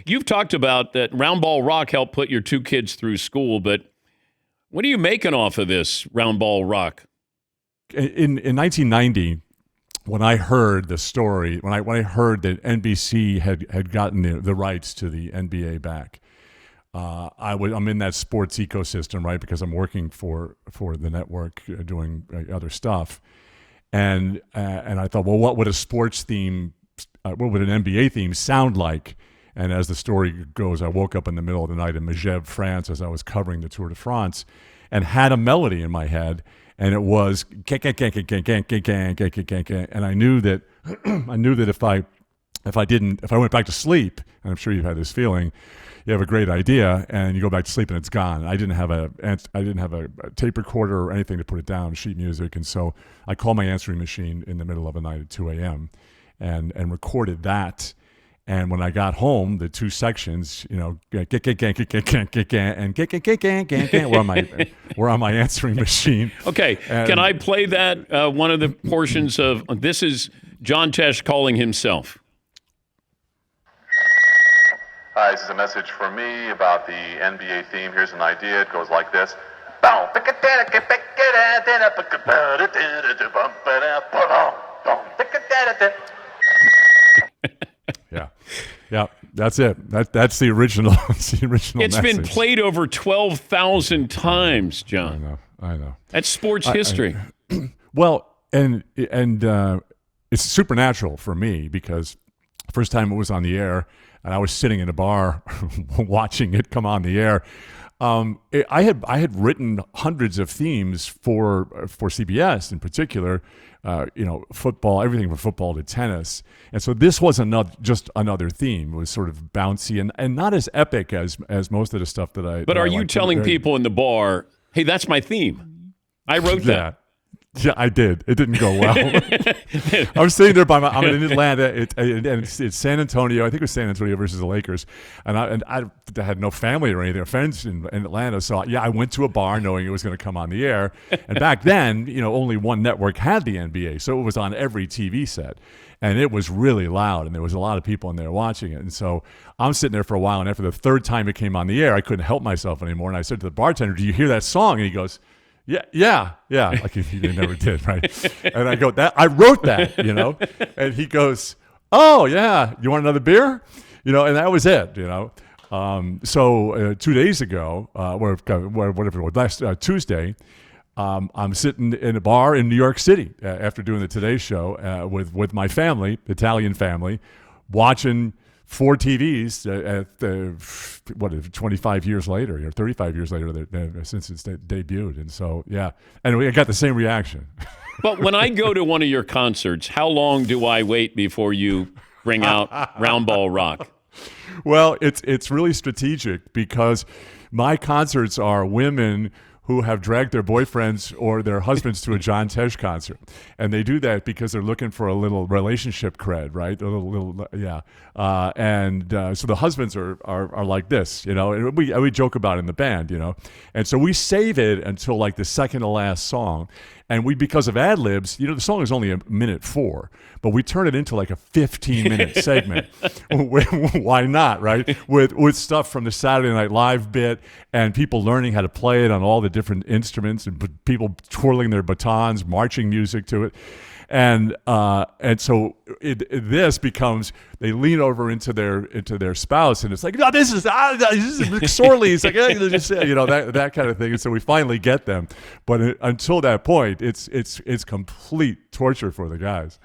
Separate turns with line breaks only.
You've talked about that Roundball Rock helped put your two kids through school, but what are you making off of this Roundball Rock?
In 1990, when I heard the story, when I heard that NBC had gotten the rights to the NBA back, I'm in that sports ecosystem, right? Because I'm working for the network, doing other stuff, and I thought, well, what would a sports theme, what would an NBA theme sound like? And as the story goes, I woke up in the middle of the night in Megève, France, as I was covering the Tour de France, and had a melody in my head, and it was and I knew that if I went back to sleep, and I'm sure you've had this feeling, you have a great idea and you go back to sleep and it's gone. I didn't have a tape recorder or anything to put it down, sheet music, and so I called my answering machine in the middle of the night at 2 a.m. and recorded that. And when I got home, the two sections, and were on my answering machine.
Okay, can I play that? One of the portions of this is John Tesh calling himself.
Hi, this is a message for me about the NBA theme. Here's an idea. It goes like this.
Yeah, that's it. That's the original. It's the original.
It's
message.
been played over 12,000 times, John.
I know.
That's sports history.
Well, and it's supernatural for me because the first time it was on the air, and I was sitting in a bar watching it come on the air. I had written hundreds of themes for CBS in particular, football, everything from football to tennis, and so this was just another theme. It was sort of bouncy and not as epic as most of the stuff that I.
But are you telling people in the bar, "Hey, that's my theme. I wrote that."
Yeah, I did. It didn't go well. I was sitting there I'm in Atlanta, and it's San Antonio. I think it was San Antonio versus the Lakers, and I had no family or anything, friends in Atlanta. So yeah, I went to a bar knowing it was going to come on the air. And back then, only one network had the NBA, so it was on every TV set, and it was really loud, and there was a lot of people in there watching it. And so I'm sitting there for a while, and after the third time it came on the air, I couldn't help myself anymore, and I said to the bartender, "Do you hear that song?" And he goes, Yeah. Like he never did, right? And I go, I wrote that, And he goes, "Oh yeah, you want another beer?" And that was it, So 2 days ago, or whatever it was, last Tuesday, I'm sitting in a bar in New York City after doing the Today Show with my family, Italian family, watching 4 TVs at 25 years later, or 35 years later since it's debuted. And so, yeah. And I got the same reaction.
But when I go to one of your concerts, how long do I wait before you bring out Roundball Rock?
Well, it's really strategic because my concerts are women who have dragged their boyfriends or their husbands to a John Tesh concert. And they do that because they're looking for a little relationship cred, right? So the husbands are like this, and we joke about it in the band, And so we save it until like the second to last song. And because of ad libs, the song is only 1:04, but we turn it into like a 15-minute segment. Why not, right? With stuff from the Saturday Night Live bit and people learning how to play it on all the different instruments and people twirling their batons, marching music to it. And so this becomes, they lean over into their spouse, and it's like, no, this is McSorley. It's like, that kind of thing. And so we finally get them, but until that point, it's complete torture for the guys.